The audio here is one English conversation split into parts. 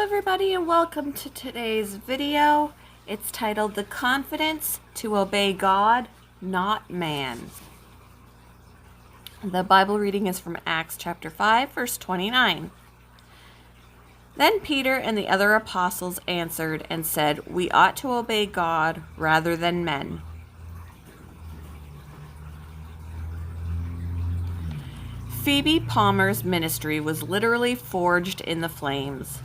everybody, and welcome to today's video. It's titled The Confidence to Obey God, Not Man. The Bible reading is from Acts chapter 5, verse 29. Then Peter and the other apostles answered and said, "We ought to obey God rather than men." Phoebe Palmer's ministry was literally forged in the flames.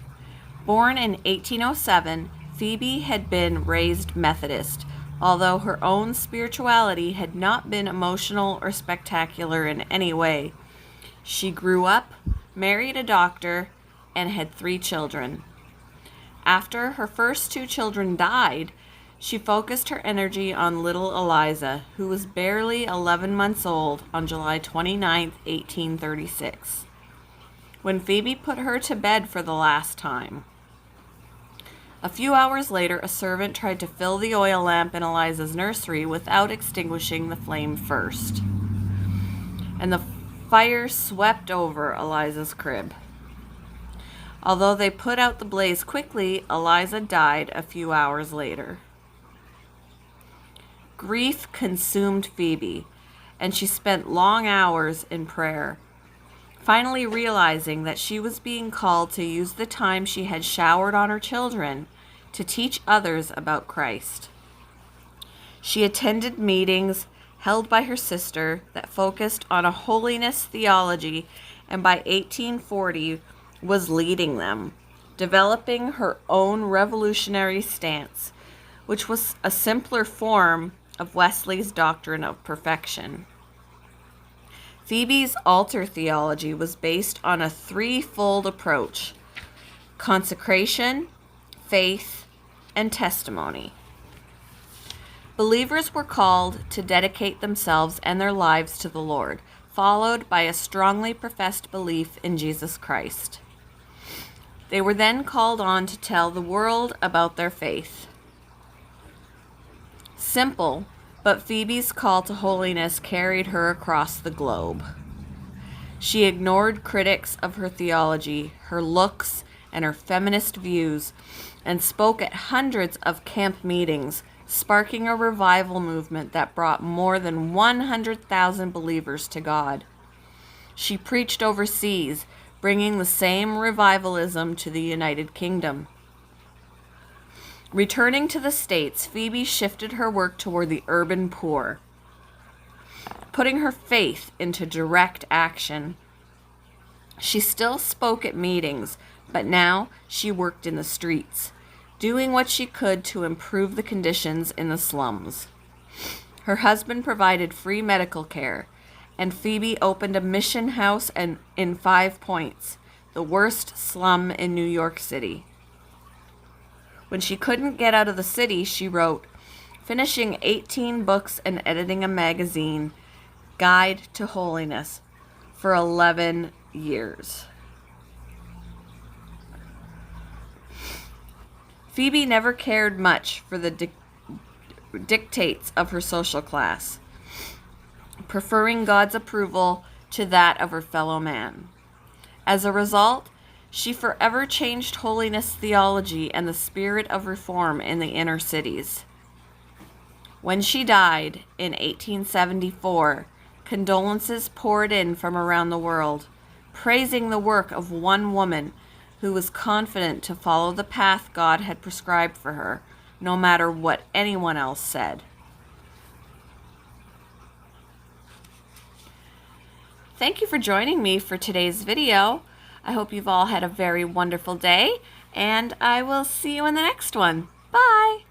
Born in 1807, Phoebe had been raised Methodist, although her own spirituality had not been emotional or spectacular in any way. She grew up, married a doctor, and had 3 children. After her first 2 children died, she focused her energy on little Eliza, who was barely 11 months old on July 29, 1836, when Phoebe put her to bed for the last time. A few hours later, a servant tried to fill the oil lamp in Eliza's nursery without extinguishing the flame first, and the fire swept over Eliza's crib. Although they put out the blaze quickly, Eliza died a few hours later. Grief consumed Phoebe, and she spent long hours in prayer, finally realizing that she was being called to use the time she had showered on her children to teach others about Christ. She attended meetings held by her sister that focused on a holiness theology, and by 1840 was leading them, developing her own revolutionary stance, which was a simpler form of Wesley's doctrine of perfection. Phoebe's altar theology was based on a threefold approach: consecration, faith, and testimony. Believers were called to dedicate themselves and their lives to the Lord, followed by a strongly professed belief in Jesus Christ. They were then called on to tell the world about their faith. Simple, but Phoebe's call to holiness carried her across the globe. She ignored critics of her theology, her looks, and her feminist views, and spoke at hundreds of camp meetings, sparking a revival movement that brought more than 100,000 believers to God. She preached overseas, bringing the same revivalism to the United Kingdom. Returning to the States, Phoebe shifted her work toward the urban poor, putting her faith into direct action. She still spoke at meetings, but now she worked in the streets, doing what she could to improve the conditions in the slums. Her husband provided free medical care, and Phoebe opened a mission house in 5 Points, the worst slum in New York City. When she couldn't get out of the city, she wrote, finishing 18 books and editing a magazine, Guide to Holiness, for 11 years. Phoebe never cared much for the dictates of her social class, preferring God's approval to that of her fellow man. As a result, she forever changed holiness theology and the spirit of reform in the inner cities. When she died in 1874, condolences poured in from around the world, praising the work of one woman who was confident to follow the path God had prescribed for her, no matter what anyone else said. Thank you for joining me for today's video. I hope you've all had a very wonderful day, and I will see you in the next one. Bye!